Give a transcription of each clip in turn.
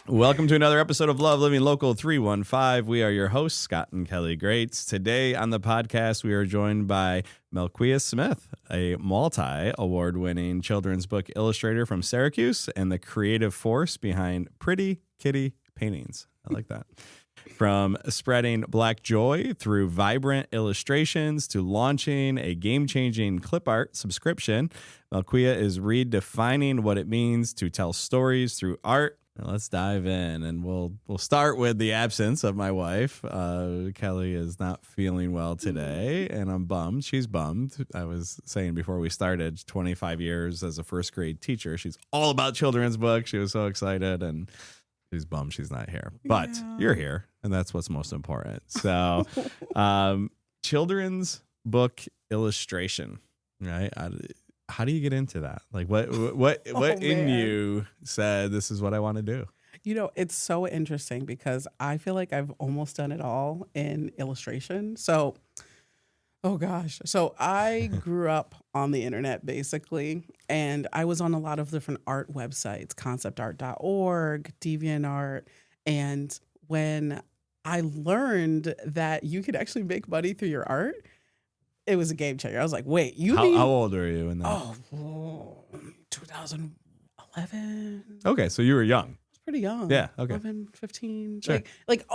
Welcome to another episode of Love Living Local 315. We are your hosts, Scott and Kelly Greats. Today on the podcast, we are joined by Melquea Smith, a multi-award-winning children's book illustrator from Syracuse and the creative force behind Pretty Kitty Paintings. I like that. From spreading Black joy through vibrant illustrations to launching a game-changing Clipart subscription, Melquea is redefining what it means to tell stories through art. Now let's dive in, and we'll start with the absence of my wife. Kelly is not feeling well today, and I'm bummed. She's bummed. I was saying before we started, 25 years as a first grade teacher. She's all about children's books. She was so excited, and she's bummed she's not here. But you're here, and that's what's most important. So children's book illustration, right? How do you get into that? Like what in you said, this is what I want to do? You know, it's so interesting because I feel like I've almost done it all in illustration. So, oh gosh. So I grew up on the internet basically, and I was on a lot of different art websites, conceptart.org, DeviantArt. And when I learned that you could actually make money through your art, it was a game changer. I was like, wait, how old are you in that? Oh, 2011. Okay, so you were young. I was pretty young. Yeah, okay. 11, 15. Sure.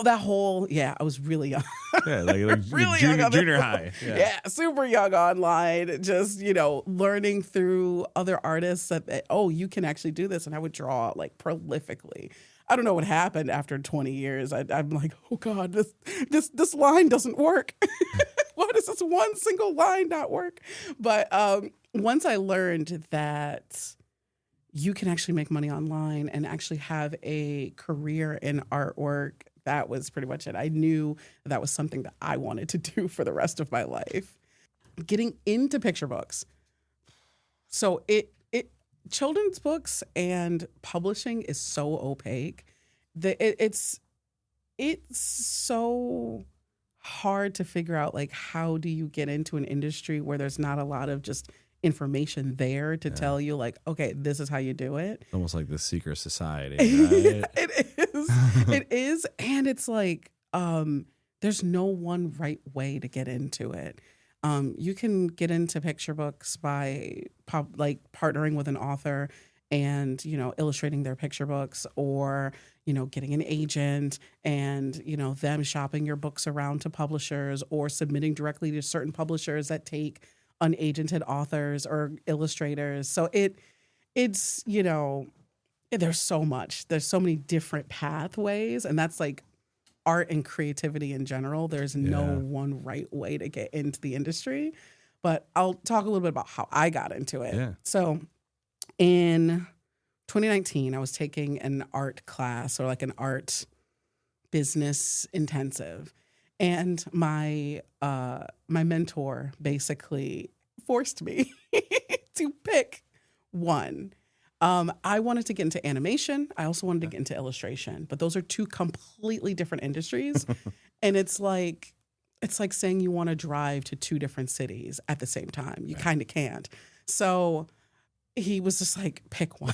That whole, I was really young. Yeah, like really junior high. Yeah, super young online, just, learning through other artists that, you can actually do this. And I would draw like prolifically. I don't know what happened after 20 years. I'm like, oh God, this line doesn't work. Why does this one single line not work? But once I learned that you can actually make money online and actually have a career in artwork, that was pretty much it. I knew that was something that I wanted to do for the rest of my life. Getting into picture books. So children's books and publishing is so opaque. It's so hard to figure out, like, how do you get into an industry where there's not a lot of just information there to tell you, like, okay, this is how you do it. Almost like the secret society, right? It is. And it's like, there's no one right way to get into it. You can get into picture books by partnering with an author and, illustrating their picture books, or, getting an agent and, them shopping your books around to publishers, or submitting directly to certain publishers that take unagented authors or illustrators. So it's, there's so much. There's so many different pathways, and that's like art and creativity in general. There's no one right way to get into the industry, but I'll talk a little bit about how I got into it. Yeah. So in 2019, I was taking an art class, or like an art business intensive. And my mentor basically forced me to pick one. I wanted to get into animation. I also wanted to get into illustration, but those are two completely different industries. And it's like saying you want to drive to two different cities at the same time. You kind of can't. So he was just like, pick one.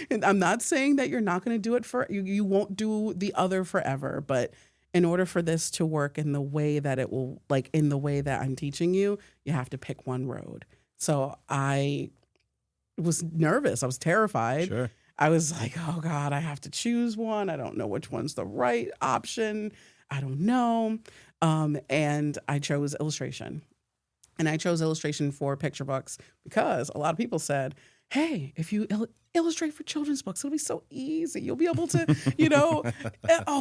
And I'm not saying that you're not going to do it you won't do the other forever, but in order for this to work in the way that it will, like in the way that I'm teaching you, you have to pick one road. So I was nervous. I was terrified. Sure. I was like, oh God, I have to choose one. I don't know which one's the right option. I don't know. And I chose illustration. And I chose illustration for picture books because a lot of people said, hey, if you illustrate for children's books, it'll be so easy. You'll be able to,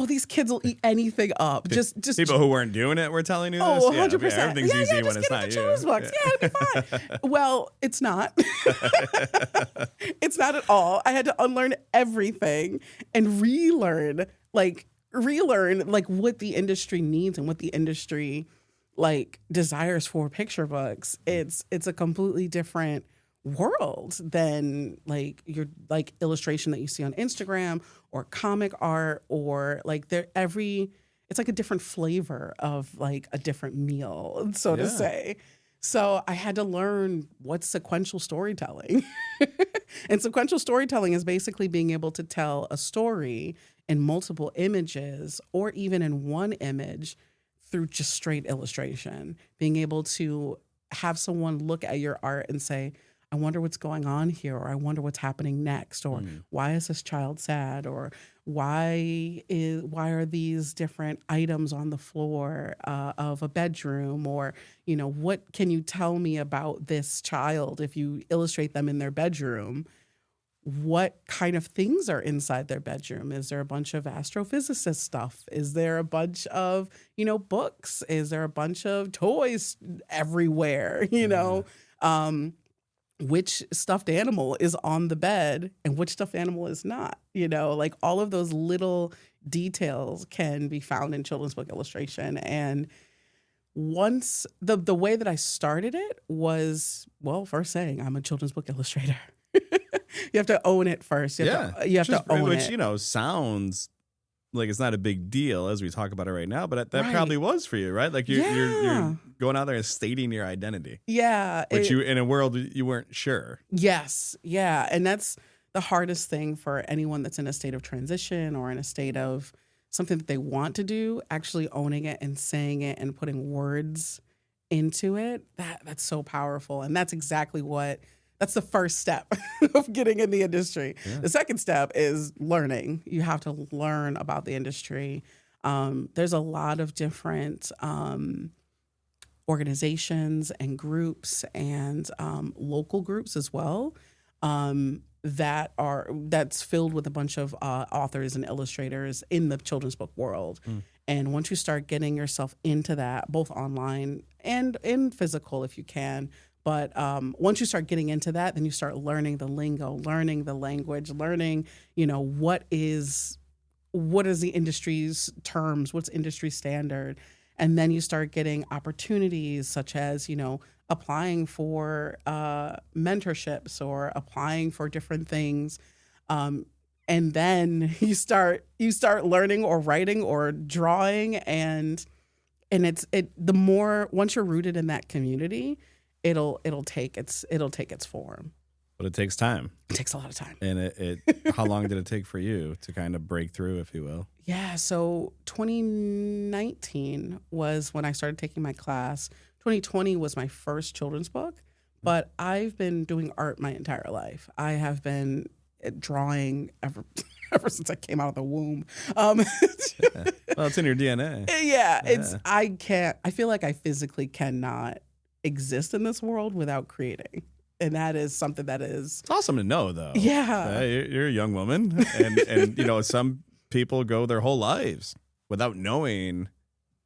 these kids will eat anything up. Just people who weren't doing it were telling you this? 100%. Yeah, everything's easy when it's not you. Children's books. Yeah, it'll be fine. Well, it's not. It's not at all. I had to unlearn everything and relearn what the industry needs and what the industry desires for picture books. It's a completely different world than your illustration that you see on Instagram or comic art, or it's like a different flavor of a different meal, so to say. So I had to learn what's sequential storytelling. And sequential storytelling is basically being able to tell a story in multiple images or even in one image through just straight illustration. Being able to have someone look at your art and say, I wonder what's going on here, or I wonder what's happening next, or why is this child sad, or why are these different items on the floor of a bedroom, or what can you tell me about this child if you illustrate them in their bedroom? What kind of things are inside their bedroom? Is there a bunch of astrophysicist stuff? Is there a bunch of books? Is there a bunch of toys everywhere? Which stuffed animal is on the bed and which stuffed animal is not, like all of those little details can be found in children's book illustration. And once the way that I started it was, first saying I'm a children's book illustrator. You have to own it first. You have to own it. Which, sounds like it's not a big deal as we talk about it right now, but that probably was for you, right? Like you're going out there and stating your identity. Yeah. Which you, in a world you weren't sure. Yes. Yeah. And that's the hardest thing for anyone that's in a state of transition or in a state of something that they want to do, actually owning it and saying it and putting words into it. That's so powerful. And that's exactly that's the first step of getting in the industry. Yeah. The second step is learning. You have to learn about the industry. There's a lot of different organizations and groups and local groups as well that's filled with a bunch of authors and illustrators in the children's book world. And once you start getting yourself into that, both online and in physical if you can, but once you start getting into that, then you start learning the lingo, learning the language, learning, what is the industry's terms, what's industry standard. And then you start getting opportunities such as, applying for mentorships or applying for different things. And then you start learning or writing or drawing. And the more, once you're rooted in that community, it'll take its form. But it takes time. It takes a lot of time. And how long did it take for you to kind of break through, if you will? Yeah, so 2019 was when I started taking my class. 2020 was my first children's book, but I've been doing art my entire life. I have been drawing ever since I came out of the womb. Well, it's in your DNA. Yeah. I feel like I physically cannot exist in this world without creating. And that is something that is... It's awesome to know, though. Yeah. You're a young woman. And some people go their whole lives without knowing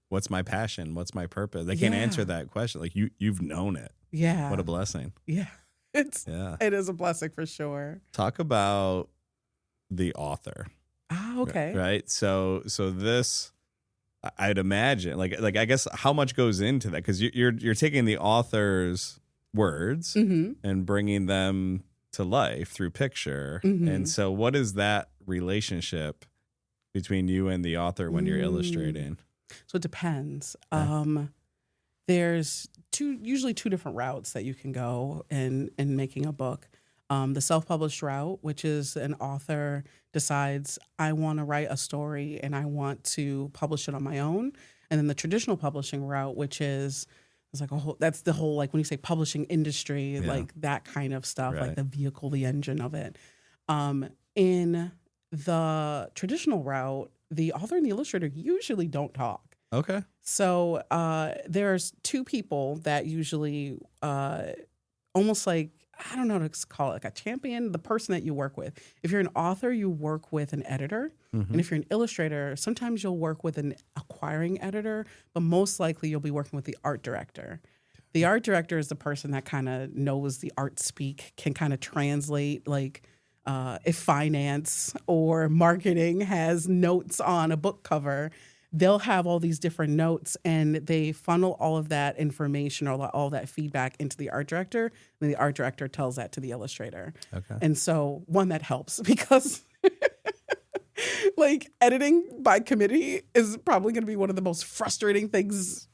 what's my passion, what's my purpose. They can't answer that question. Like, you've known it. Yeah. What a blessing. Yeah. It is a blessing for sure. Talk about the author. Ah, okay. Right? So this... I'd imagine, like I guess how much goes into that, because you're taking the author's words and bringing them to life through picture, and so what is that relationship between you and the author when you're illustrating? So it depends. There's usually two different routes that you can go in making a book. The self-published route, which is an author decides, I want to write a story and I want to publish it on my own. And then the traditional publishing route, which is like that's the whole, like when you say publishing industry, like that kind of stuff, like the vehicle, the engine of it. In the traditional route, the author and the illustrator usually don't talk. Okay. So there's two people that usually almost like, I don't know how to call it, like a champion, the person that you work with. If you're an author, you work with an editor. And if you're an illustrator, sometimes you'll work with an acquiring editor, but most likely you'll be working with the art director. The art director is the person that kind of knows the art speak, can kind of translate, like if finance or marketing has notes on a book cover, they'll have all these different notes and they funnel all of that information or all that feedback into the art director. And the art director tells that to the illustrator. Okay. And so one, that helps because like editing by committee is probably going to be one of the most frustrating things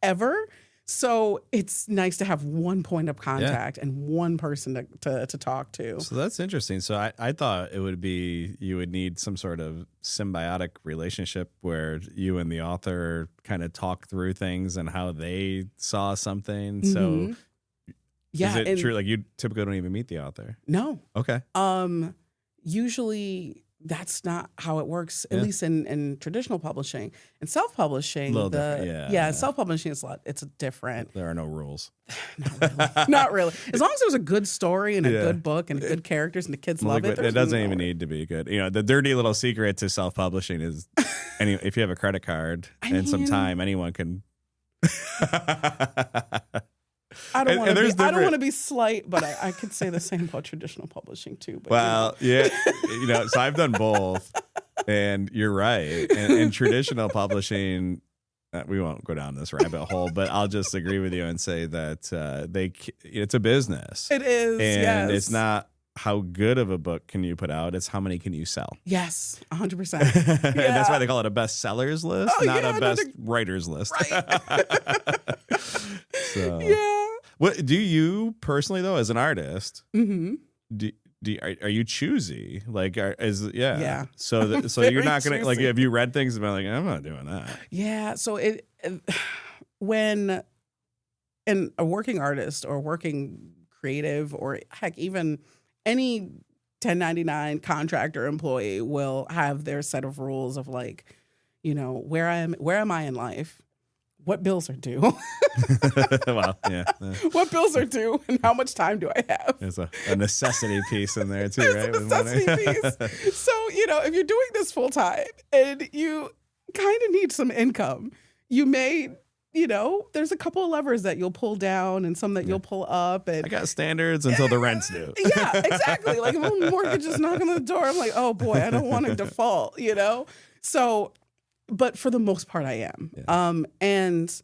ever. So it's nice to have one point of contact and one person to talk to. So that's interesting. So I thought it would be you would need some sort of symbiotic relationship where you and the author kind of talk through things and how they saw something. So is it true? Like you typically don't even meet the author? No. Okay. Usually that's not how it works, at least in traditional publishing. And self-publishing, self-publishing is it's different. There are no rules. Not really. As long as there's a good story and a good book and good characters and the kids love it. It doesn't even need to be good. You know, the dirty little secret to self-publishing is if you have a credit card and some time, anyone can. I don't want to be slight, but I could say the same about traditional publishing too. But, so I've done both, and you're right. And in traditional publishing, we won't go down this rabbit hole, but I'll just agree with you and say that it's a business. It is, and it's not how good of a book can you put out, it's how many can you sell. Yes, 100%. And that's why they call it a bestsellers list, not a best writers list. Right. So, what do you personally though, as an artist? Mm-hmm. Are you choosy? Like, So So you're not gonna like. Have you read things and been like, I'm not doing that? Yeah. So when a working artist or working creative or heck even any 1099 contractor employee will have their set of rules of like, where am I in life? What bills are due? Well, yeah. What bills are due and how much time do I have? There's a necessity piece in there too, right? A necessity piece. So, if you're doing this full time and you kind of need some income, you may, there's a couple of levers that you'll pull down and some that you'll pull up. And I got standards until the rent's due. Yeah, exactly. Like if a mortgage is knocking on the door, I'm like, oh boy, I don't want to default, So, but for the most part, I am. Yeah. And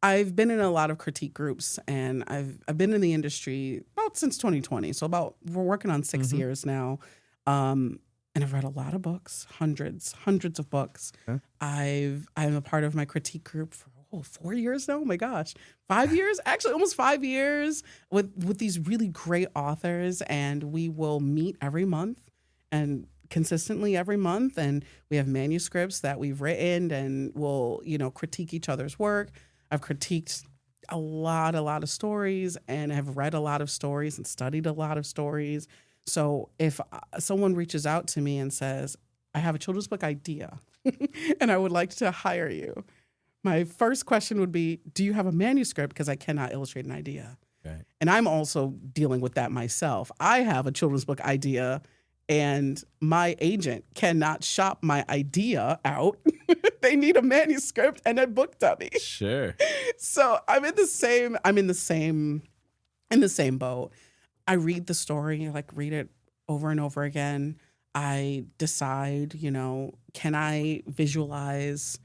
I've been in a lot of critique groups, and I've been in the industry about since 2020. So we're working on 6 years now. And I've read a lot of books, hundreds of books. Okay. I'm a part of my critique group for 4 years now. Oh my gosh, 5 years, actually almost 5 years with these really great authors, and we will meet every month and consistently every month, and we have manuscripts that we've written, and we'll critique each other's work. I've critiqued a lot of stories, and have read a lot of stories and studied a lot of stories. So if someone reaches out to me and says, I have a children's book idea and I would like to hire you, my first question would be, do you have a manuscript? Because I cannot illustrate an idea. Right. And I'm also dealing with that myself. I have a children's book idea, and my agent cannot shop my idea out. They need a manuscript and a book dummy. Sure. So I'm in the same boat. I read the story, read it over and over again. I decide, can I visualize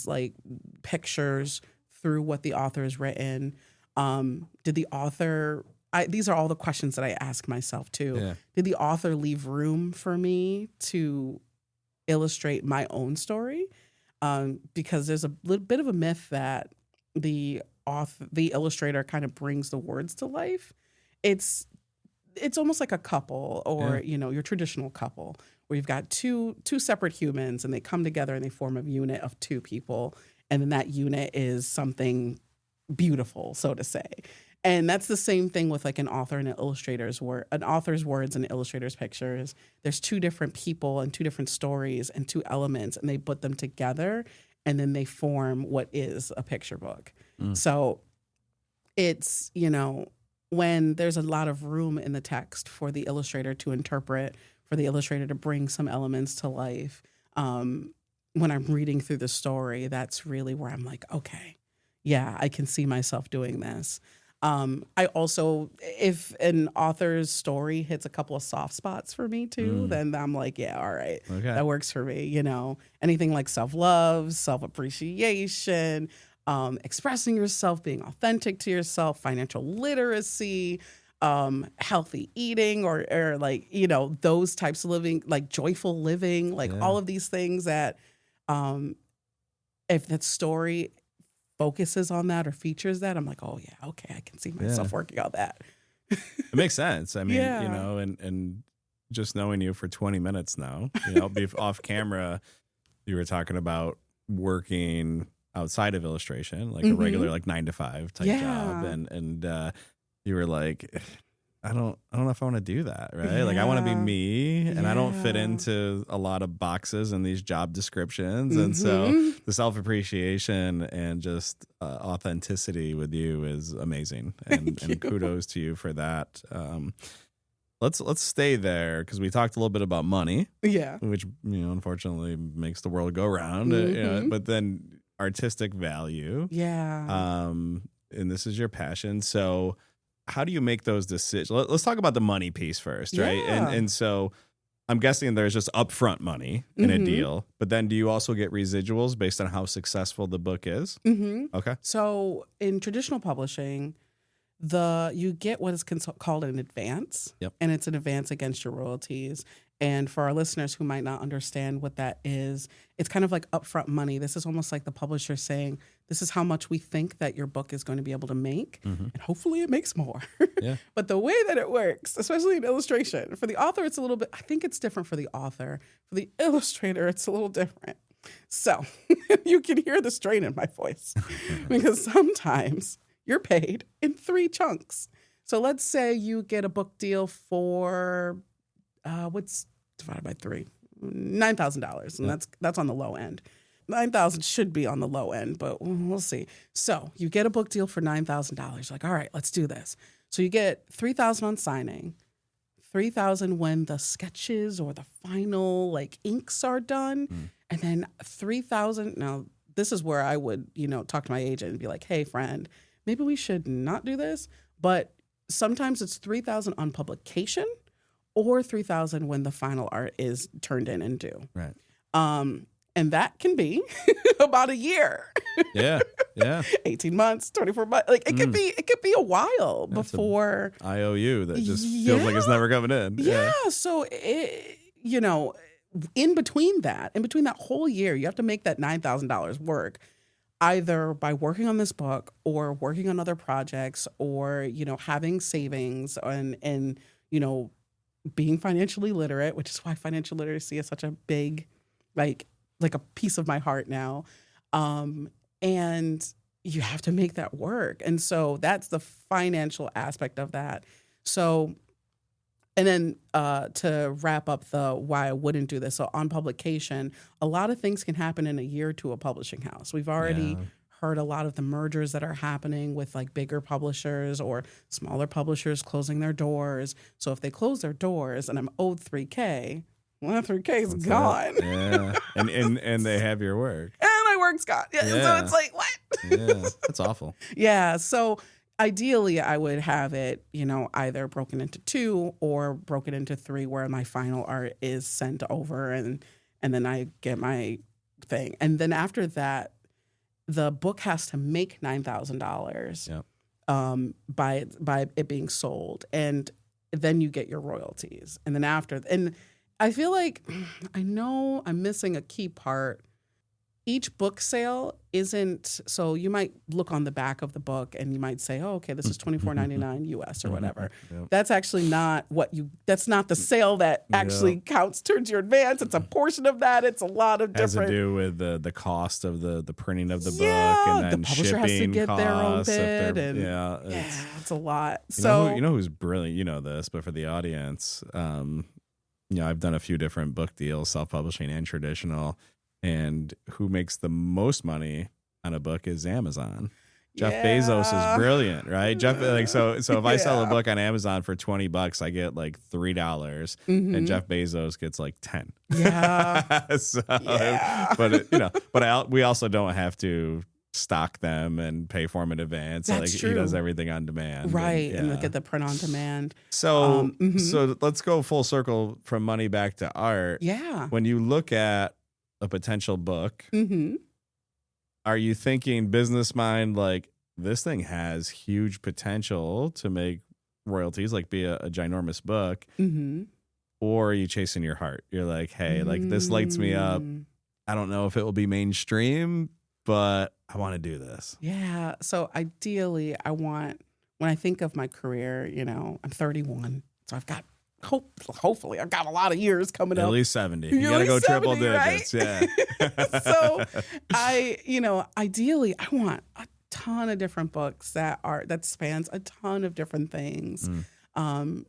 like pictures through what the author has written? Did the author, these are all the questions that I ask myself too. Yeah. Did the author leave room for me to illustrate my own story? Because there's a little bit of a myth that the illustrator kind of brings the words to life. It's almost like a couple, or your traditional couple, where you've got two separate humans, and they come together and they form a unit of two people, and then that unit is something beautiful, so to say. And that's the same thing with like an author and an illustrator's an author's words and an illustrator's pictures. There's two different people and two different stories and two elements, and they put them together, and then they form what is a picture book. So it's, when there's a lot of room in the text for the illustrator to interpret, for the illustrator to bring some elements to life, when I'm reading through the story, that's really where I'm like, okay, yeah, I can see myself doing this. I also, if an author's story hits a couple of soft spots for me too, then I'm like, yeah, all right, that works for me. Anything like self-love, self-appreciation, expressing yourself, being authentic to yourself, financial literacy, healthy eating, or like, those types of living, like joyful living, like all of these things that, if that story focuses on that or features that, I'm like, oh yeah, okay, I can see myself working on that. It makes sense. I mean, Yeah. you know, and just knowing you for 20 minutes now, you know, off camera, you were talking about working outside of illustration, like a regular, like 9-to-5 type job. And you were like, I don't know if I want to do that. Right. Like I want to be me and I don't fit into a lot of boxes in these job descriptions. And so the self-appreciation and just authenticity with you is amazing. And kudos to you for that. Let's stay there because we talked a little bit about money. Yeah. Which, you know, unfortunately makes the world go round. You know, but then artistic value. Yeah. And this is your passion. So how do you make those decisions? Let's talk about the money piece first, right? And so I'm guessing there's just upfront money in a deal, but then do you also get residuals based on how successful the book is? Okay. So in traditional publishing, you get what is called an advance, and it's an advance against your royalties. And for our listeners who might not understand what that is, it's kind of like upfront money. This is almost like the publisher saying, this is how much we think that your book is going to be able to make, and hopefully it makes more. But the way that it works, especially in illustration, for the author, it's a little bit, I think it's different for the author. For the illustrator, it's a little different. So you can hear the strain in my voice because sometimes you're paid in 3 chunks. So let's say you get a book deal for what's divided by 3? $9,000, and that's on the low end. 9,000 should be on the low end, but we'll see. So you get a book deal for $9,000. Like, all right, let's do this. So you get $3,000 on signing, $3,000 when the sketches or the final like inks are done, and then $3,000. Now this is where I would talk to my agent and be like, hey friend, maybe we should not do this. But sometimes it's $3,000 on publication, or $3,000 when the final art is turned in and due. Right. And that can be about a year. Yeah. 18 months, 24 months. Like it could be a while before IOU that just feels like it's never coming in. Yeah. So in between that whole year, you have to make that $9,000 work, either by working on this book or working on other projects, or having savings and being financially literate, which is why financial literacy is such a big like a piece of my heart now. And you have to make that work. And so that's the financial aspect of that. So, and then to wrap up why I wouldn't do this. So on publication, a lot of things can happen in a year to a publishing house. We've already heard a lot of the mergers that are happening with like bigger publishers or smaller publishers closing their doors. So if they close their doors and I'm owed $3K, well, $3K is gone. Yeah. And they have your work. And my work's gone. Yeah. So it's like, what? Yeah. That's awful. Yeah. So ideally I would have it, either broken into 2 or broken into 3 where my final art is sent over and then I get my thing. And then after that, the book has to make $9,000 by it being sold. And then you get your royalties. And then and I feel like I know I'm missing a key part. Each book sale isn't, so you might look on the back of the book and you might say, oh, okay, this is $24.99 US or whatever. That's actually not that's not the sale that actually counts towards your advance. It's a portion of that. It's a lot of different. Has to do with the cost of the printing of the book, and then the publisher has to get their own bid. It's a lot. You know who's brilliant? You know this, but for the audience, I've done a few different book deals, self-publishing and traditional. And who makes the most money on a book is Amazon. Jeff Bezos is brilliant, right? So if I sell a book on Amazon for $20, I get like $3, and Jeff Bezos gets like 10. Yeah. But we also don't have to stock them and pay for them in advance. That's true. He does everything on demand, right? And look at the print on demand. So so let's go full circle from money back to art. Yeah. When you look at a potential book, are you thinking business mind, like this thing has huge potential to make royalties, like be a ginormous book, or are you chasing your heart? You're like, hey, like this lights me up. I don't know if it will be mainstream, but I want to do this. Yeah. So ideally, when I think of my career, I'm 31. So I've got, hopefully, I've got a lot of years coming up. At least 70. You got to go triple 70, digits. Right? Yeah. So ideally, I want a ton of different books that spans a ton of different things.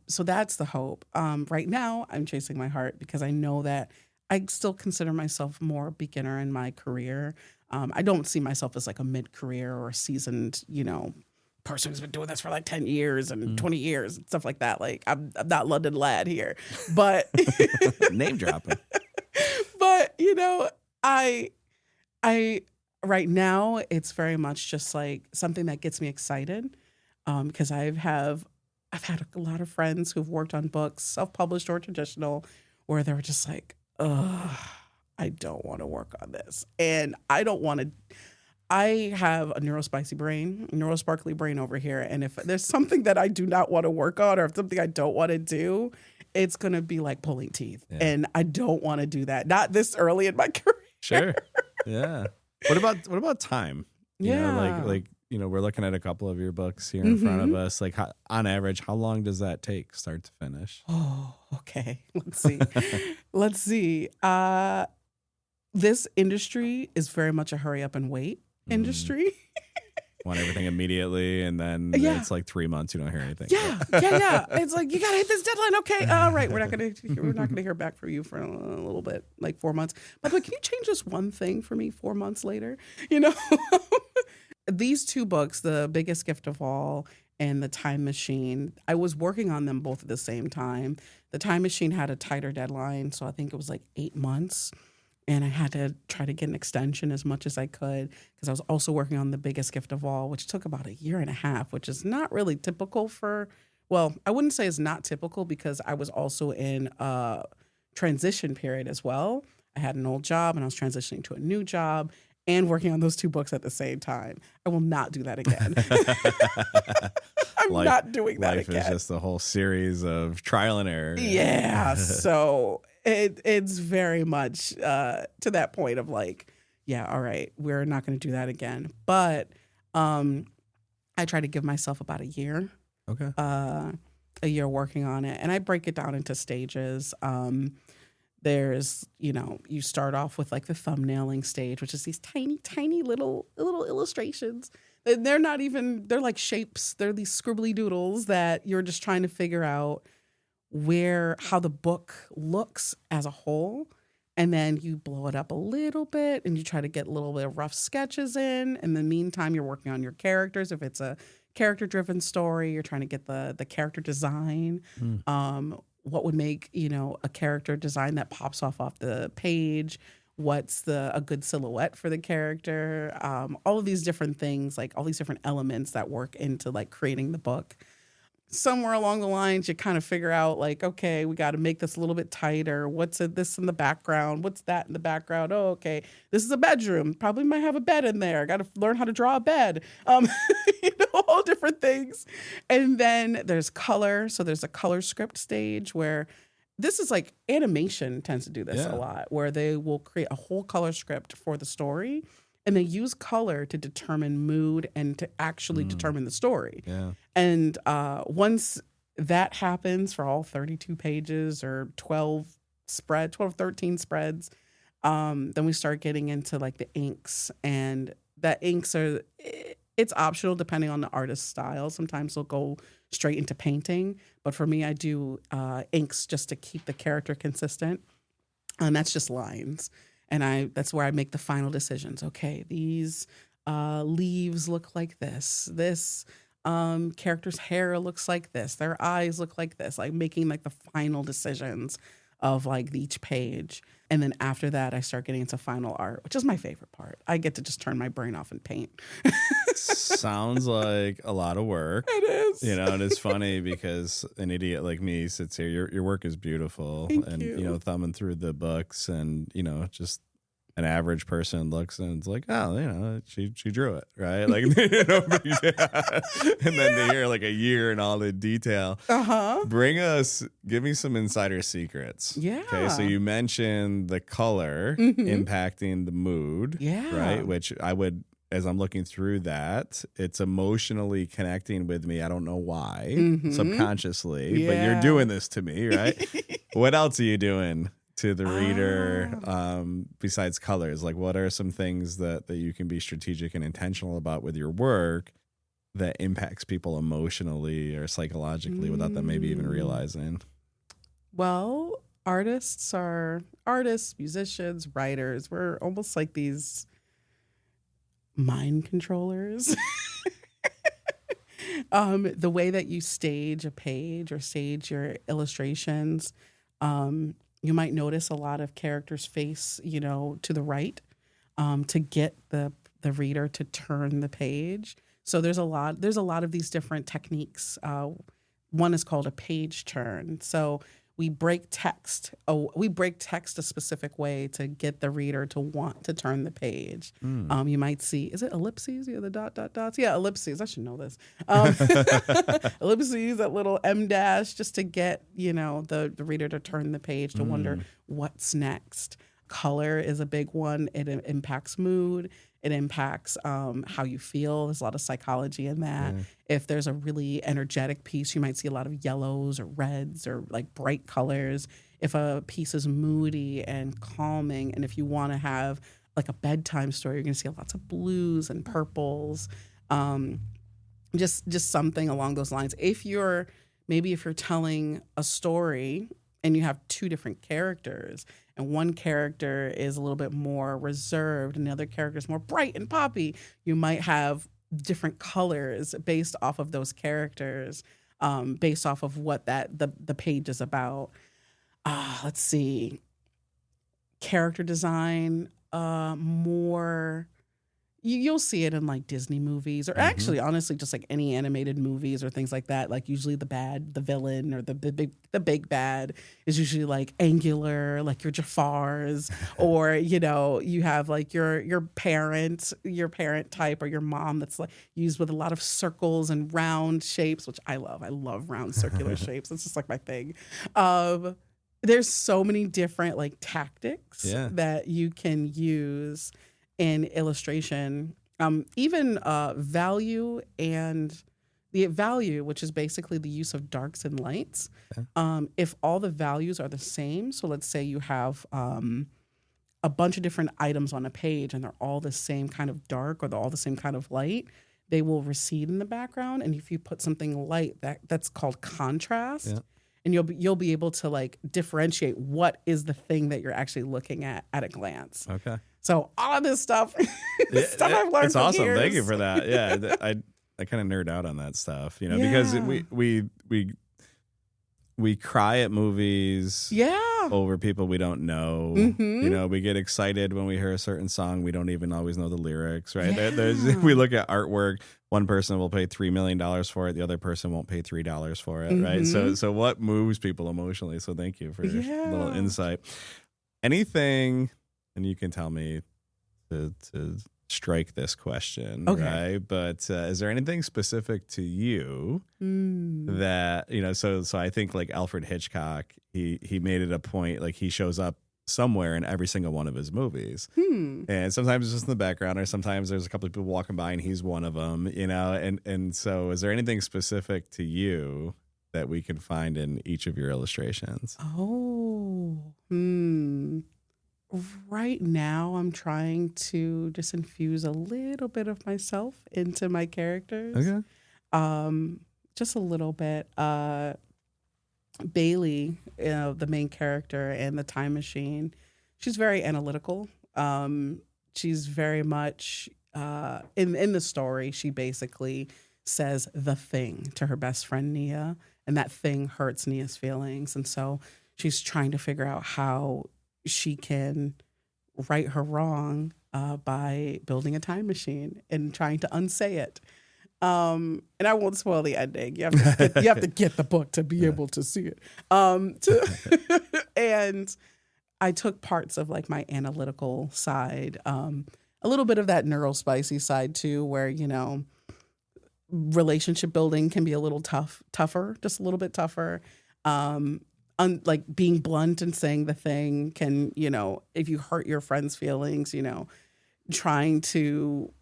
So that's the hope. Right now, I'm chasing my heart because I know that I still consider myself more beginner in my career. I don't see myself as like a mid-career or a seasoned, person who's been doing this for like 10 years and 20 years and stuff like that. Like I'm not London Lad here, but name dropping. But I right now it's very much just like something that gets me excited because I've had a lot of friends who've worked on books, self-published or traditional, where they were just like, ugh, I don't want to work on this. And I have a neurosparkly brain over here. And if there's something that I do not want to work on or if something I don't want to do, it's going to be like pulling teeth. Yeah. And I don't want to do that. Not this early in my career. Sure. Yeah. What about time? We're looking at a couple of your books here in front of us. Like on average, how long does that take start to finish? Oh, okay. Let's see. This industry is very much a hurry up and wait industry. Want everything immediately, and then it's like 3 months you don't hear anything. Yeah. It's like you gotta hit this deadline. Okay, all right. We're not gonna hear back from you for a little bit, like 4 months. But can you change this one thing for me 4 months later? These two books, The Biggest Gift of All and The Time Machine, I was working on them both at the same time. The Time Machine had a tighter deadline, so I think it was like 8 months. And I had to try to get an extension as much as I could because I was also working on The Biggest Gift of All, which took about 1.5 years, which is not really typical I wouldn't say it's not typical because I was also in a transition period as well. I had an old job and I was transitioning to a new job and working on those two books at the same time. I will not do that again. I'm not doing that again. Life is just a whole series of trial and error. Yeah. So it's very much to that point of like, yeah, all right, we're not going to do that again. But I try to give myself about 1 year. Okay. A year working on it. And I break it down into stages. There's, you start off with like the thumbnailing stage, which is these tiny, tiny little illustrations. They're like shapes. They're these scribbly doodles that you're just trying to figure out how the book looks as a whole. And then you blow it up a little bit and you try to get a little bit of rough sketches in. In the meantime, you're working on your characters. If it's a character-driven story, you're trying to get the character design. What would make, a character design that pops off the page? What's a good silhouette for the character? All of these different things, like all these different elements that work into like creating the book. Somewhere along the lines, you kind of figure out like, okay, we got to make this a little bit tighter. What's this in the background? What's that in the background? Oh, okay, this is a bedroom. Probably might have a bed in there. Got to learn how to draw a bed. All different things. And then there's color. So there's a color script stage where this is like animation tends to do this a lot, where they will create a whole color script for the story. And they use color to determine mood and to actually determine the story. Yeah. And once that happens for all 32 pages or 12, 13 spreads, then we start getting into like the inks. And that inks it's optional depending on the artist's style. Sometimes they'll go straight into painting. But for me, I do inks just to keep the character consistent. And that's just lines. And that's where I make the final decisions. Okay, these leaves look like this. This character's hair looks like this. Their eyes look like this. Like making like the final decisions of like each page. And then after that, I start getting into final art, which is my favorite part. I get to just turn my brain off and paint. Sounds like a lot of work. It is. And it's funny because an idiot like me sits here. Your work is beautiful. Thank you. Thumbing through the books and, just an average person looks and it's like, oh, she drew it, right? Like, and then to hear like a year and all the detail. Give me some insider secrets. Yeah. Okay, so you mentioned the color impacting the mood. Yeah. Right, which I would, as I'm looking through that, it's emotionally connecting with me. I don't know why, subconsciously, but you're doing this to me, right? What else are you doing to the reader besides colors? Like, what are some things that you can be strategic and intentional about with your work that impacts people emotionally or psychologically without them maybe even realizing? Well, artists are artists, musicians, writers. We're almost like these mind controllers. The way that you stage a page or stage your illustrations, you might notice a lot of characters face, to the right, to get the reader to turn the page. So there's a lot of these different techniques. One is called a page turn. So we break text a specific way to get the reader to want to turn the page. You might see, is it ellipses? Yeah, the dots. Yeah, ellipses. I should know this. Ellipses, that little M dash, just to get the reader to turn the page, to wonder what's next. Color is a big one. It impacts mood. It impacts how you feel. There's a lot of psychology in that. Yeah. If there's a really energetic piece, you might see a lot of yellows or reds or like bright colors. If a piece is moody and calming, and if you want to have like a bedtime story, you're going to see lots of blues and purples. Just something along those lines. If you're telling a story and you have two different characters, and one character is a little bit more reserved and the other character is more bright and poppy, you might have different colors based off of those characters, based off of what the page is about. Let's see. Character design, more... You'll see it in like Disney movies, or actually, honestly, just like any animated movies or things like that. Like usually the villain or the big bad is usually like angular, like your Jafars, or you have like your parent type, or your mom that's like used with a lot of circles and round shapes, which I love. I love round circular shapes. It's just like my thing. There's so many different like tactics that you can use in illustration, even value, and the value, which is basically the use of darks and lights. If all the values are the same, so let's say you have a bunch of different items on a page and they're all the same kind of dark, or they're all the same kind of light, they will recede in the background. And if you put something light, that's called contrast. Yeah. And you'll be able to like differentiate what is the thing that you're actually looking at a glance. Okay. So all of this stuff, stuff I've learned. It's awesome. Years. Thank you for that. Yeah, I kind of nerd out on that stuff, because we cry at movies. Over people we don't know. We get excited when we hear a certain song. We don't even always know the lyrics, right? Yeah. We look at artwork. One person will pay $3 million for it. The other person won't pay $3 for it, right? So what moves people emotionally? So thank you for a little insight. Anything, and you can tell me to strike this question, right? But is there anything specific to you that, so I think like Alfred Hitchcock, he made it a point, like he shows up somewhere in every single one of his movies. And sometimes it's just in the background, or sometimes there's a couple of people walking by and he's one of them, and so is there anything specific to you that we can find in each of your illustrations? Right now, I'm trying to just infuse a little bit of myself into my characters. Okay. Just a little bit. Bailey, the main character in the time machine, she's very analytical. She's very much in the story. She basically says the thing to her best friend Nia, and that thing hurts Nia's feelings, and so she's trying to figure out how she can right her wrong by building a time machine and trying to unsay it. And I won't spoil the ending. You have to get the book to be able to see it. And I took parts of like my analytical side, a little bit of that neurospicy side too, where, relationship building can be a little tougher, just a little bit tougher. Like being blunt and saying the thing can, if you hurt your friend's feelings, trying to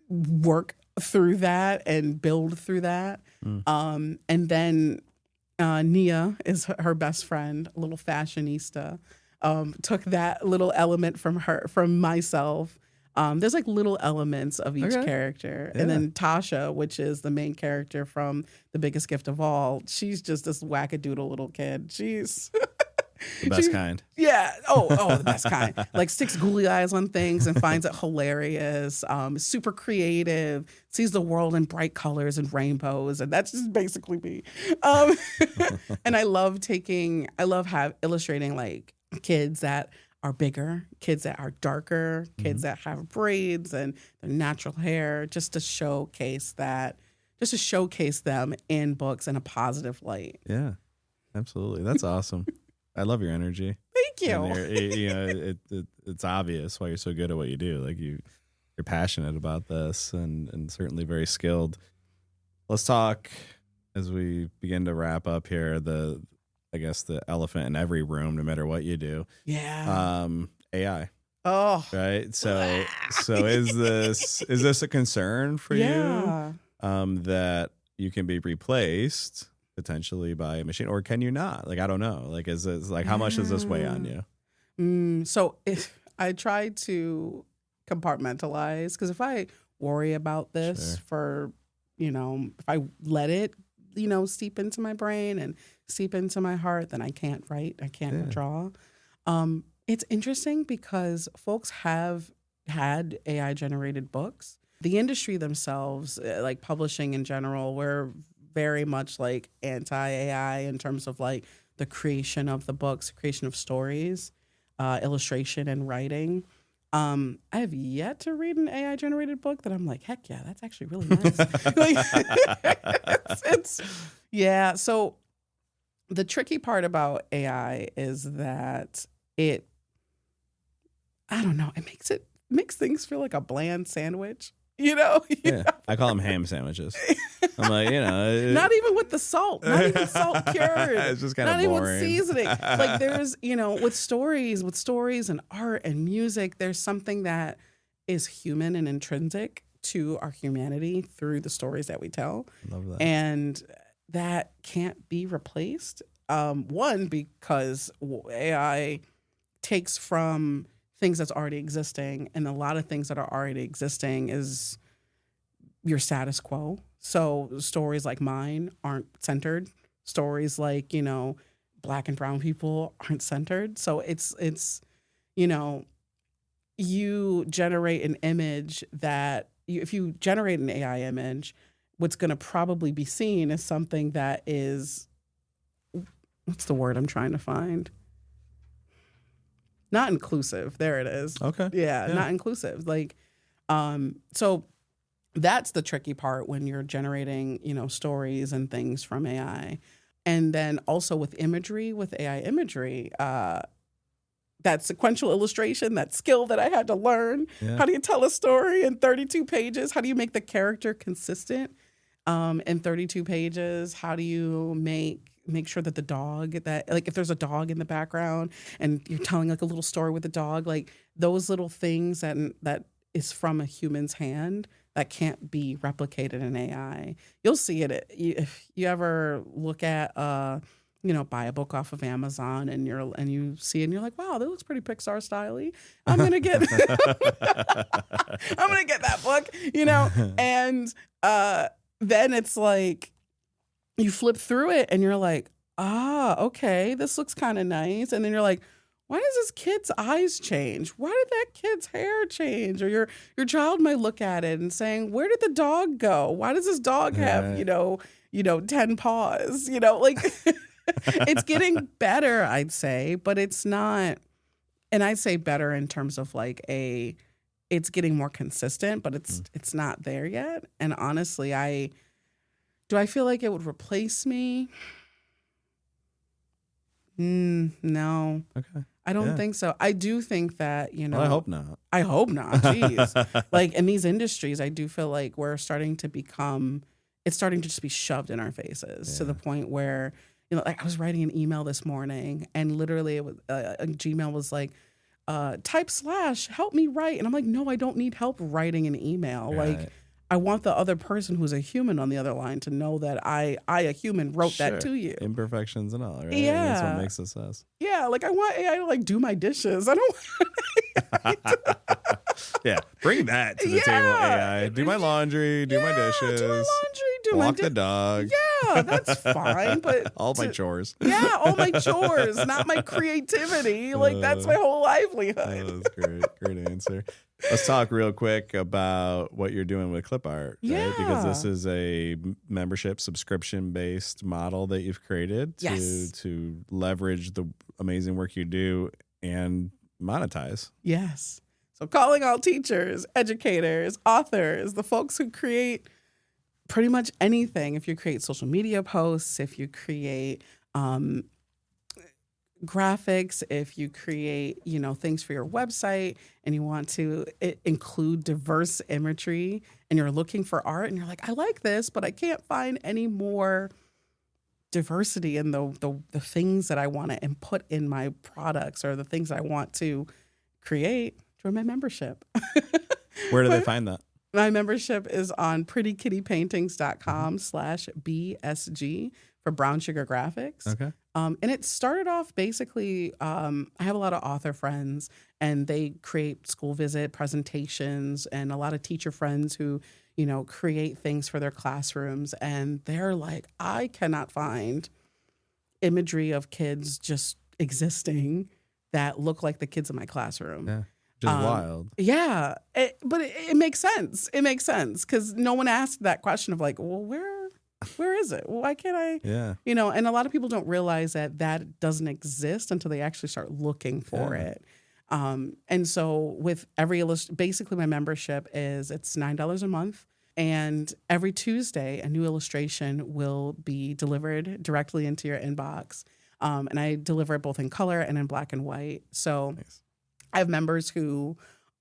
work through that and build through that. And then Nia is her best friend, a little fashionista. Took that little element from myself. There's like little elements of each character. Yeah. And then Tasha, which is the main character from The Biggest Gift of All, she's just this wackadoodle little kid. She's the best kind. Yeah. Oh, the best kind. Like sticks googly eyes on things and finds it hilarious. Super creative, sees the world in bright colors and rainbows, and that's just basically me. And I love illustrating like kids that are bigger, kids that are darker, kids that have braids and their natural hair, just to showcase them in books in a positive light. Yeah, absolutely. That's awesome. I love your energy. Thank you. It's obvious why you're so good at what you do. Like you're passionate about this and certainly very skilled. Let's talk as we begin to wrap up here. I guess the elephant in every room, no matter what you do. Yeah. AI. Oh. Right. So is this a concern for you? That you can be replaced potentially by a machine, or can you not? Like, I don't know. Like, is this like how much does this weigh on you? So if I try to compartmentalize, because if I worry about this for, if I let it, seep into my brain and seep into my heart, then I can't write, I can't draw. It's interesting because folks have had AI generated books. The industry themselves, like publishing in general, we're very much like anti-AI in terms of like the creation of the books, creation of stories, illustration and writing. I have yet to read an AI generated book that I'm like, heck yeah, that's actually really nice. Yeah. So the tricky part about AI is that it makes things feel like a bland sandwich. I call them ham sandwiches. I'm like, not even with the salt, not even salt cured. It's just kind of boring. Not even with seasoning. Like there's, with stories and art and music, there's something that is human and intrinsic to our humanity through the stories that we tell. Love that. And that can't be replaced. One, because AI takes from things that's already existing, and a lot of things that are already existing is your status quo. So stories like mine aren't centered. Stories like, Black and brown people aren't centered. So it's you generate an image that if you generate an AI image, what's going to probably be seen is something that is, what's the word I'm trying to find? Not inclusive. There it is. Okay. Yeah, not inclusive. Like, so that's the tricky part when you're generating, stories and things from AI. And then also with imagery, with AI imagery, that sequential illustration, that skill that I had to learn. Yeah. How do you tell a story in 32 pages? How do you make the character consistent in 32 pages? How do you make sure that the dog, that like if there's a dog in the background and you're telling like a little story with the dog, like those little things that is from a human's hand that can't be replicated in AI. You'll see it if you ever look at buy a book off of Amazon and you see it and you're like, wow, that looks pretty Pixar style-y. I'm gonna get that book, and then it's like you flip through it and you're like, okay, this looks kind of nice. And then you're like, why does this kid's eyes change? Why did that kid's hair change? Or your child might look at it and saying, where did the dog go? Why does this dog have, 10 paws? Like it's getting better, I'd say, but it's not. And I'd say better in terms of like it's getting more consistent, but it's not there yet. And honestly, do I feel like it would replace me? No. Okay. I don't Yeah. think so. I do think that, Well, I hope not. I hope not. Jeez. Like in these industries, I do feel like we're starting to become, it's starting to just be shoved in our faces to the point where, like I was writing an email this morning and literally it was, a Gmail was like, type / help me write. And I'm like, no, I don't need help writing an email. Right. Like I want the other person who's a human on the other line to know that I a human, wrote that to you. Imperfections and all, right? Yeah. That's what makes us us. Yeah, like I want AI to like do my dishes. I don't Yeah, bring that to the table, AI. Do my laundry, do my dishes. Do my laundry, do walk my the dog. Yeah, that's fine. But all my chores. Yeah, all my chores, not my creativity. Like that's my whole livelihood. That's great. Great answer. Let's talk real quick about what you're doing with Clipart, right? Because this is a membership subscription based model that you've created to leverage the amazing work you do and monetize. Yes. So calling all teachers, educators, authors, the folks who create pretty much anything. If you create social media posts, if you create graphics, if you create, things for your website and you want to include diverse imagery and you're looking for art and you're like, I like this, but I can't find any more diversity in the things that I want to input in my products or the things I want to create, join my membership. Where do they find that? My membership is on PrettyKittyPaintings.com/BSG for Brown Sugar Graphics. Okay. And it started off basically, I have a lot of author friends and they create school visit presentations and a lot of teacher friends who, create things for their classrooms. And they're like, I cannot find imagery of kids just existing that look like the kids in my classroom. Yeah. Just wild. Yeah. But it makes sense. It makes sense because no one asked that question of like, well, where is it? Why can't I? Yeah. And a lot of people don't realize that doesn't exist until they actually start looking for it. And so with basically my membership it's $9 a month. And every Tuesday, a new illustration will be delivered directly into your inbox. And I deliver it both in color and in black and white. So nice. I have members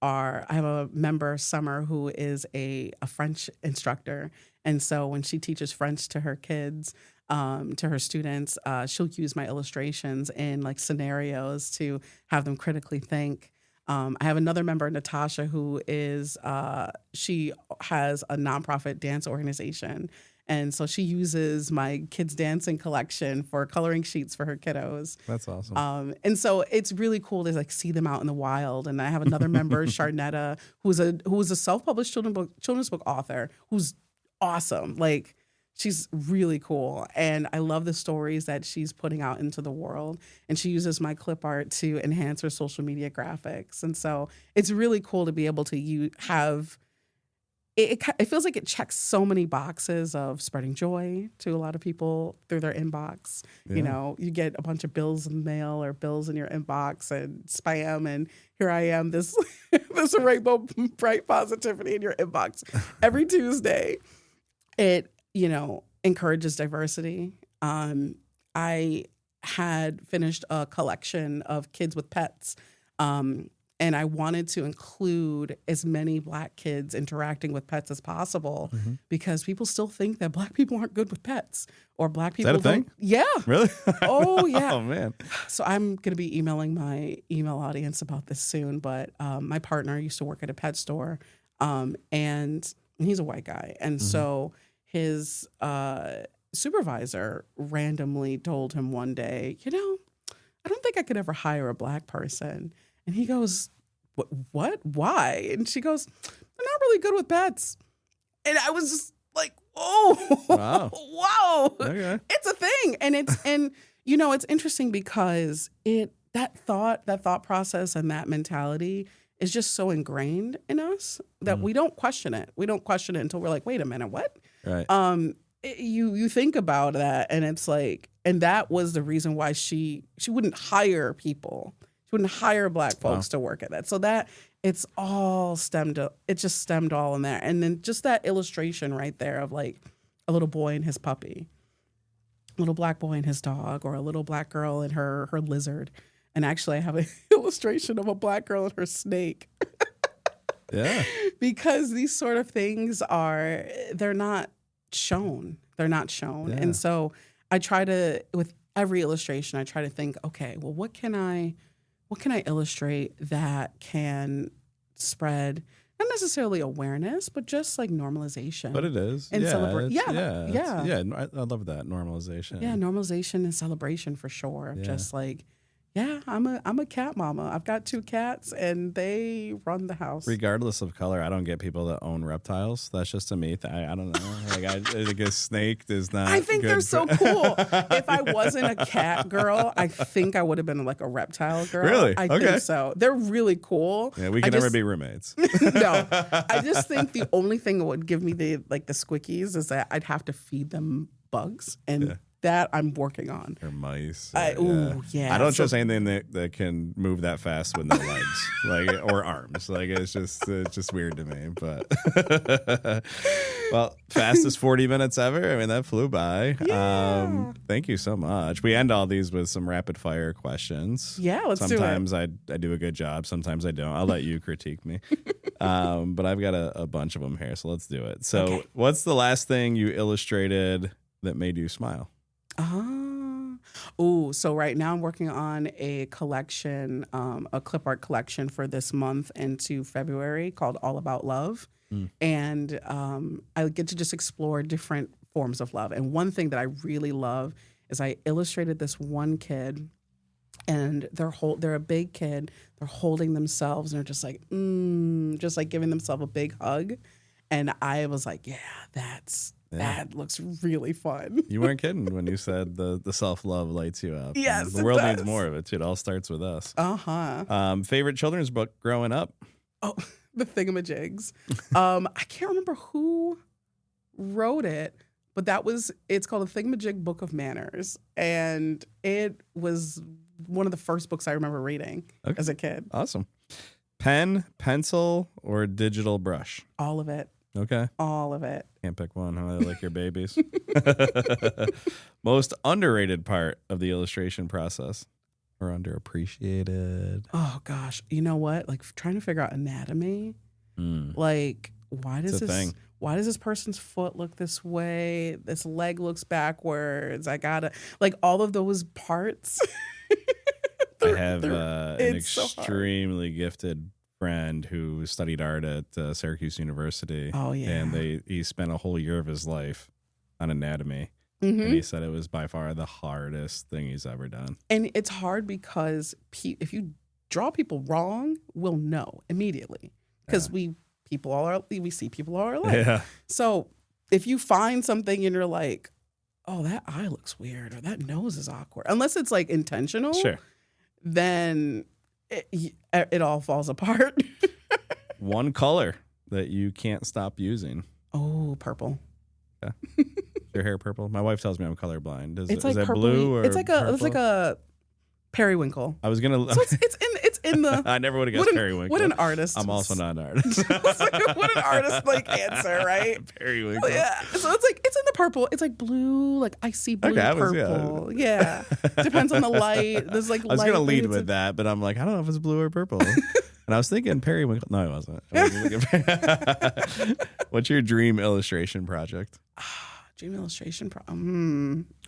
I have a member, Summer, who is a French instructor. And so when she teaches French to her kids, to her students, she'll use my illustrations in like scenarios to have them critically think. I have another member, Natasha, who is, she has a nonprofit dance organization. And so she uses my kids dancing collection for coloring sheets for her kiddos. That's awesome. And so it's really cool to like see them out in the wild. And I have another member, Sharnetta, who's a self-published children's book author who's awesome. Like she's really cool. And I love the stories that she's putting out into the world. And she uses my clip art to enhance her social media graphics. And so it's really cool to be able to have... It feels like it checks so many boxes of spreading joy to a lot of people through their inbox. Yeah. You get a bunch of bills in the mail or bills in your inbox and spam, and here I am, this rainbow bright positivity in your inbox every Tuesday. It, encourages diversity. I had finished a collection of kids with pets. And I wanted to include as many Black kids interacting with pets as possible because people still think that Black people aren't good with pets or Black people. Is that a thing? Yeah. Really? Oh, yeah. Oh, man. So I'm going to be emailing my email audience about this soon. But my partner used to work at a pet store and he's a white guy. And so his supervisor randomly told him one day, I don't think I could ever hire a Black person. And he goes, what? Why? And she goes, they're not really good with pets. And I was just like, oh, wow. Wow. Okay. It's a thing. And it's interesting because that thought process and that mentality is just so ingrained in us that we don't question it. We don't question it until we're like, wait a minute, what? Right. You think about that and it's like, and that was the reason why she wouldn't hire people. She wouldn't hire Black folks to work at that. So that it just stemmed all in there. And then just that illustration right there of like a little boy and his puppy. little black boy and his dog, or a little black girl and her lizard. And actually, I have an illustration of a black girl and her snake. Yeah. Because these sort of things they're not shown. They're not shown. Yeah. And so I try to, with every illustration, I try to think, okay, well, what can I illustrate that can spread not necessarily awareness, but just like normalization. But it is. And celebrate. Yeah. I love that normalization. Yeah, normalization and celebration for sure. Yeah. Just like, yeah, I'm a cat mama. I've got 2 cats and they run the house. Regardless of color, I don't get people that own reptiles. That's just a me thing. I don't know. Like I think a snake is not. I think good they're so cool. If I wasn't a cat girl, I think I would have been like a reptile girl. Really? I Okay. think so. They're really cool. Yeah, we can never be roommates. No, I just think the only thing that would give me the squickies is that I'd have to feed them bugs, and that I'm working on. Or mice. Yeah. I don't trust anything that can move that fast with no legs, like or arms. Like it's just weird to me. But well, fastest 40 minutes ever. I mean, that flew by. Yeah. Thank you so much. We end all these with some rapid fire questions. Yeah, let's do it. Sometimes I do a good job. Sometimes I don't. I'll let you critique me. But I've got a bunch of them here, so let's do it. So, Okay. What's the last thing you illustrated that made you smile? So right now I'm working on a collection, a Clipart collection for this month into February called All About Love. And I get to just explore different forms of love. And one thing that I really love is I illustrated this one kid, and they're a big kid. They're holding themselves and they're just like, just like giving themselves a big hug. And I was like, that looks really fun. You weren't kidding when you said the self-love lights you up. Yes, the world it needs does. more of it, too. It all starts with us. Favorite children's book growing up? Oh, the Thingamajigs. I can't remember who wrote it, but it's called The Thingamajig Book of Manners. And it was one of the first books I remember reading as a kid. Awesome. Pen, pencil, or digital brush? All of it. Okay. All of it. Can't pick one, huh? They like your babies. Most underrated part of the illustration process, or underappreciated? Oh, gosh. You know what? Like trying to figure out anatomy. Like, why does this person's foot look this way? This leg looks backwards. I gotta, like, all of those parts. I have an so extremely gifted friend who studied art at Syracuse University. Oh, yeah. And he spent a whole year of his life on anatomy. And he said it was by far the hardest thing he's ever done. And it's hard because if you draw people wrong, we'll know immediately. Because we see people all alike. Yeah. So if you find something and you're like, oh, that eye looks weird or that nose is awkward, unless it's like intentional, then it all falls apart. One color that you can't stop using. Oh, purple. Yeah. Your hair purple? My wife tells me I'm colorblind. Is Like that purpley. blue or it's like purple? a periwinkle. I was gonna. So it's in the. I never would have guessed periwinkle. What an artist! I'm also not an artist. What an artist answer, right? Periwinkle. Yeah. So it's in the purple. It's like blue, like icy blue purple. Yeah. Depends on the light. There's like. I was gonna lead with that, but I'm like, I don't know if it's blue or purple. And I was thinking periwinkle. No, it wasn't. What's your dream illustration project? Dream illustration.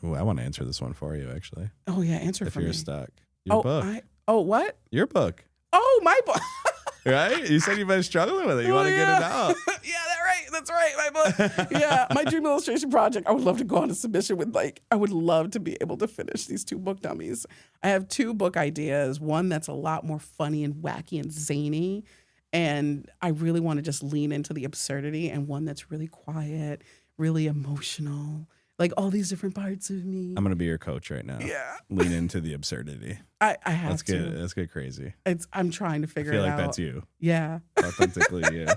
Ooh, I want to answer this one for you, actually. Oh yeah, answer if for you're me. Stuck. Your book. What? Your book. Oh, my book. Right? You said you've been struggling with it. You want to get it out. Yeah, that's right. My book. Yeah, my dream illustration project. I would love to go on a submission with I would love to be able to finish these 2 book dummies. I have 2 book ideas. One that's a lot more funny and wacky and zany. And I really want to just lean into the absurdity, and one that's really quiet, really emotional, like all these different parts of me. I'm going to be your coach right now. Yeah. Lean into the absurdity. I have to. Let's get crazy. I'm trying to figure it out. I feel like that's you. Yeah. Authentically you.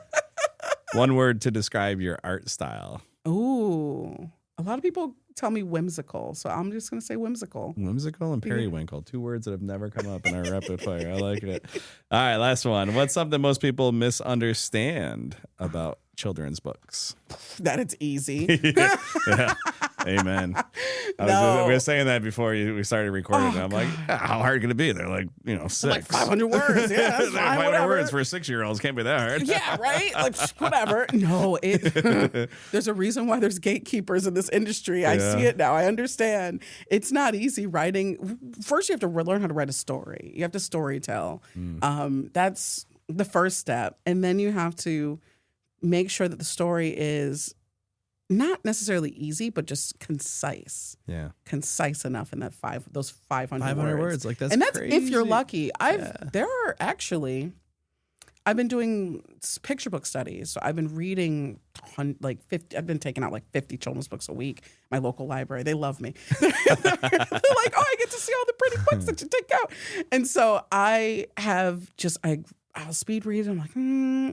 One word to describe your art style. Ooh. A lot of people tell me whimsical, so I'm just going to say whimsical. Whimsical and periwinkle. 2 words that have never come up in our rapid fire. I like it. All right, last one. What's something most people misunderstand about children's books? That it's easy. Yeah. Amen. No. We were saying that before we started recording. And I'm like, how hard can it be? They're like, 6. Like 500 words. Yeah, that's fine, 500 whatever. words for 6-year-olds can't be that hard. Yeah, right? Like, whatever. No, there's a reason why there's gatekeepers in this industry. I see it now. I understand. It's not easy writing. First, you have to learn how to write a story. You have to storytell. That's the first step. And then you have to make sure that the story is not necessarily easy, but just concise. Yeah. Concise enough in that those 500 words. Like, that's and that's crazy. if you're lucky. There are actually, I've been doing picture book studies. So I've been reading like 50, I've been taking out like 50 children's books a week. My local library, they love me. They're like, oh, I get to see all the pretty books that you take out. And so I have just, I'll speed read it. I'm like,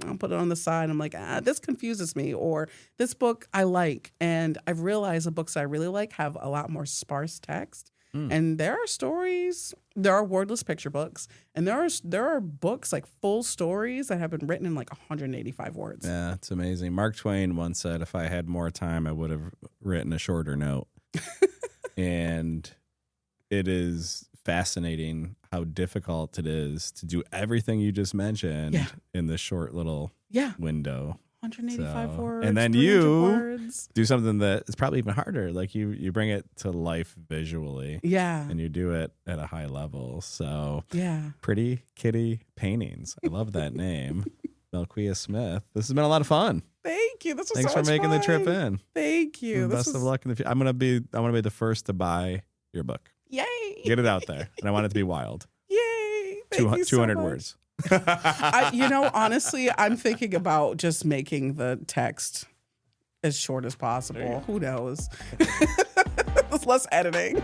I'll put it on the side. I'm like, this confuses me. Or this book I like. And I've realized the books I really like have a lot more sparse text. And there are stories, there are wordless picture books, and there are books, like full stories that have been written in like 185 words. Yeah, it's amazing. Mark Twain once said, if I had more time, I would have written a shorter note. And it is fascinating how difficult it is to do everything you just mentioned in this short little window. 185 words. And then you do something that is probably even harder. Like you bring it to life visually. Yeah. And you do it at a high level. So Pretty Kitty Paintings. I love that name. Melquea Smith. This has been a lot of fun. Thank you. This was Thanks so much for making fun. the trip in. Thank you. Best of luck in the future. I want to be the first to buy your book. Yay. Get it out there. And I want it to be wild. Yay. Thank you 200 so words. Honestly, I'm thinking about just making the text as short as possible. Who knows? There's less editing.